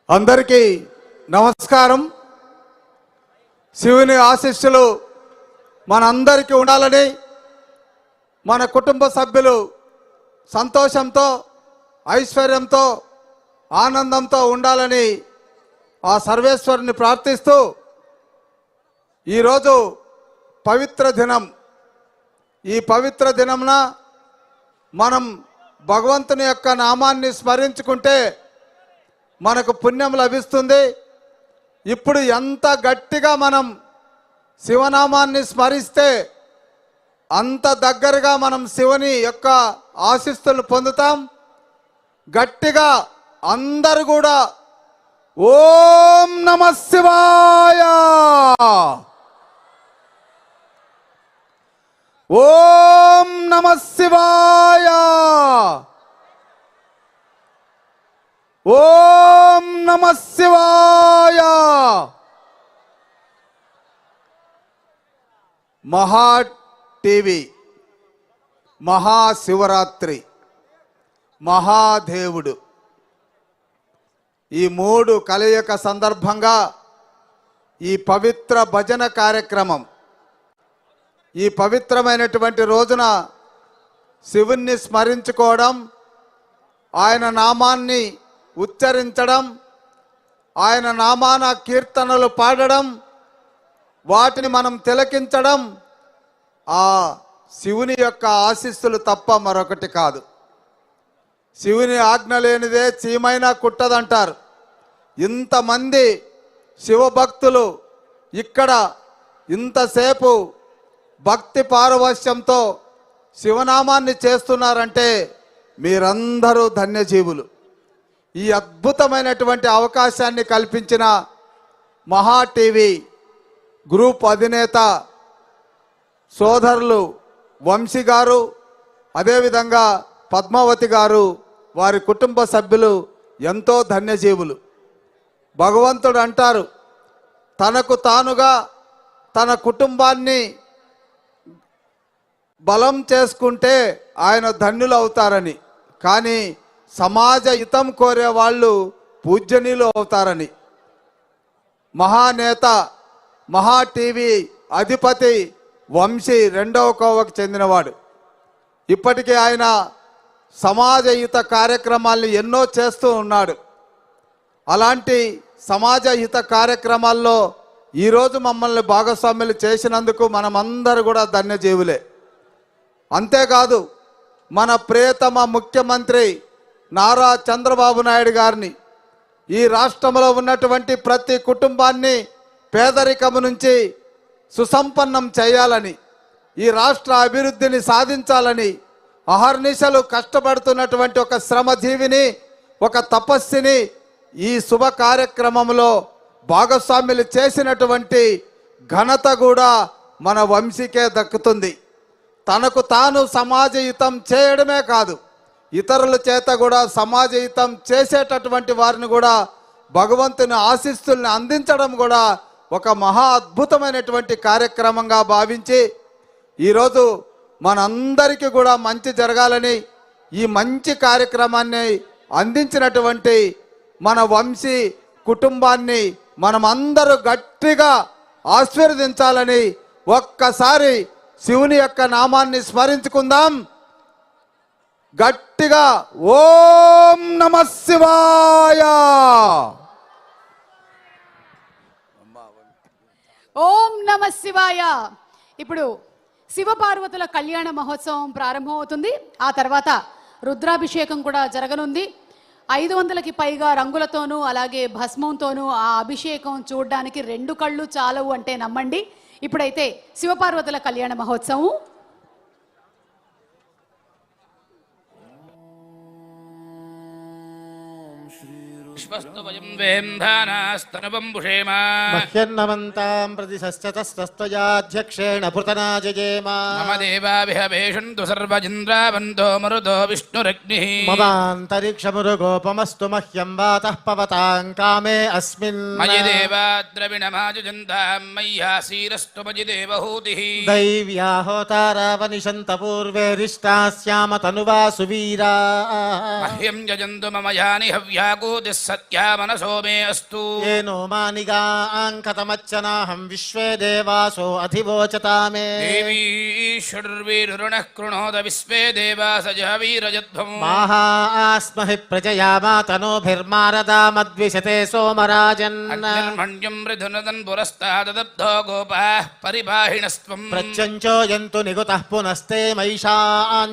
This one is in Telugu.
అందరికీ నమస్కారం. శివుని ఆశీస్సులు మనందరికీ ఉండాలని, మన కుటుంబ సభ్యులు సంతోషంతో ఐశ్వర్యంతో ఆనందంతో ఉండాలని ఆ సర్వేశ్వరుని ప్రార్థిస్తూ ఈరోజు పవిత్ర దినం. ఈ పవిత్ర దినంన మనం భగవంతుని యొక్క నామాన్ని స్మరించుకుంటే మనకు పుణ్యం లభిస్తుంది. ఇప్పుడు ఎంత గట్టిగా మనం శివనామాన్ని స్మరిస్తే అంత దగ్గరగా మనం శివుని యొక్క ఆశీస్సులు పొందుతాం. గట్టిగా అందరూ కూడా ఓం నమః శివాయ, ఓం నమః శివాయ, ఓం నమః శివాయ. మహా టీవీ, మహాశివరాత్రి, మహాదేవుడు, ఈ మూడు కలయిక సందర్భంగా ఈ పవిత్ర భజన కార్యక్రమం, ఈ పవిత్రమైనటువంటి రోజున శివుణ్ణి స్మరించుకోవడం, ఆయన నామాన్ని ఉచ్చరించడం, ఆయన నామాన కీర్తనలు పాడడం, వాటిని మనం తిలకించడం ఆ శివుని యొక్క ఆశీస్సులు తప్ప మరొకటి కాదు. శివుని ఆజ్ఞ లేనిదే చీమైనా కుట్టదంటారు. ఇంతమంది శివభక్తులు ఇక్కడ ఇంతసేపు భక్తి పారవశ్యంతో శివనామాన్ని చేస్తున్నారంటే మీరందరూ ధన్యజీవులు. ఈ అద్భుతమైనటువంటి అవకాశాన్ని కల్పించిన మహా టీవీ గ్రూప్ అధినేత సోదరులు వంశీ గారు, అదేవిధంగా పద్మావతి గారు, వారి కుటుంబ సభ్యులు ఎంతో ధన్యజీవులు. భగవంతుడు అంటారు, తనకు తానుగా తన కుటుంబాన్ని బలం చేసుకుంటే ఆయన ధన్యులు అవుతారని, కానీ సమాజ హితం కోరే వాళ్ళు పూజ్యనీయులు అవుతారని. మహానేత, మహా టీవీ అధిపతి వంశీ రెండవ కోవకు చెందినవాడు. ఇప్పటికే ఆయన సమాజ హిత కార్యక్రమాల్ని ఎన్నో చేస్తూ ఉన్నాడు. అలాంటి సమాజ హిత కార్యక్రమాల్లో ఈరోజు మమ్మల్ని భాగస్వాములు చేసినందుకు మనమందరూ కూడా ధన్యజీవులే. అంతేకాదు, మన ప్రియతమ ముఖ్యమంత్రి నారా చంద్రబాబు నాయుడు గారిని, ఈ రాష్ట్రంలో ఉన్నటువంటి ప్రతి కుటుంబాన్ని పేదరికము నుంచి సుసంపన్నం చేయాలని, ఈ రాష్ట్ర అభివృద్ధిని సాధించాలని అహర్నిశలు కష్టపడుతున్నటువంటి ఒక శ్రమజీవిని, ఒక తపస్విని ఈ శుభ కార్యక్రమంలో భాగస్వాములు చేసినటువంటి ఘనత కూడా మన వంశీకే దక్కుతుంది. తనకు తాను సమాజహితం చేయడమే కాదు, ఇతరుల చేత కూడా సమాజహితం చేసేటటువంటి వారిని కూడా భగవంతుని ఆశీస్సుల్ని అందించడం కూడా ఒక మహా అద్భుతమైనటువంటి కార్యక్రమంగా భావించి ఈరోజు మనందరికీ కూడా మంచి జరగాలని ఈ మంచి కార్యక్రమాన్ని అందించినటువంటి మన వంశీ కుటుంబాన్ని మనమందరూ గట్టిగా ఆశీర్వదించాలని ఒక్కసారి శివుని యొక్క నామాన్ని స్మరించుకుందాం. గట్టిగా ఓం నమః శివాయ, ఓం నమః శివాయ. ఇప్పుడు శివపార్వతుల కళ్యాణ మహోత్సవం ప్రారంభమవుతుంది. ఆ తర్వాత రుద్రాభిషేకం కూడా జరగనుంది. 500కి పైగా రంగులతోనూ అలాగే భస్మంతోనూ ఆ అభిషేకం చూడడానికి 2 కళ్ళు చాలవు అంటే నమ్మండి. ఇప్పుడైతే శివపార్వతుల కళ్యాణ మహోత్సవం. మహ్యన్నమంతాం ప్రతిశస్యతస్తయాధ్యక్షేణ పృతనాజయేమ మమ దేవాభిహవేషంతు సర్వజింద్రావంతో మరుతో విష్ణురగ్నిః మమాంతరిక్షమురుగోపమస్తు మహ్యం వాతః పవతాం కామే అస్మిన్ మయి దేవాద్రవిణమాజుజంతాం మయ్యాసీరస్తు మయి దేవహూతిః దైవ్యాహోతారావనిశంత పూర్వేరిష్టాస్యామ తనువా సువీరా మహ్యం యజంతు మమ యాని హవ్యాకూతిః सत्या मनसो मे अस्तु येनो मानिगाङ्कतमच्चनाहं विश्वे देवासो अधिवोचता मे देवी षडुर्वीरुणः कृणोद विश्वे देवास जहवीरजध्वम् माहास्महि प्रजया मातनोभिर्मारदामद्विशते सोमराजन् अग्निर्मण्यं मृधुनदन् पुरस्ताददब्धो गोपाः परिपाहिणस्त्वम् प्रत्यञ्चो यन्तु निगुतः पुनस्ते महिषा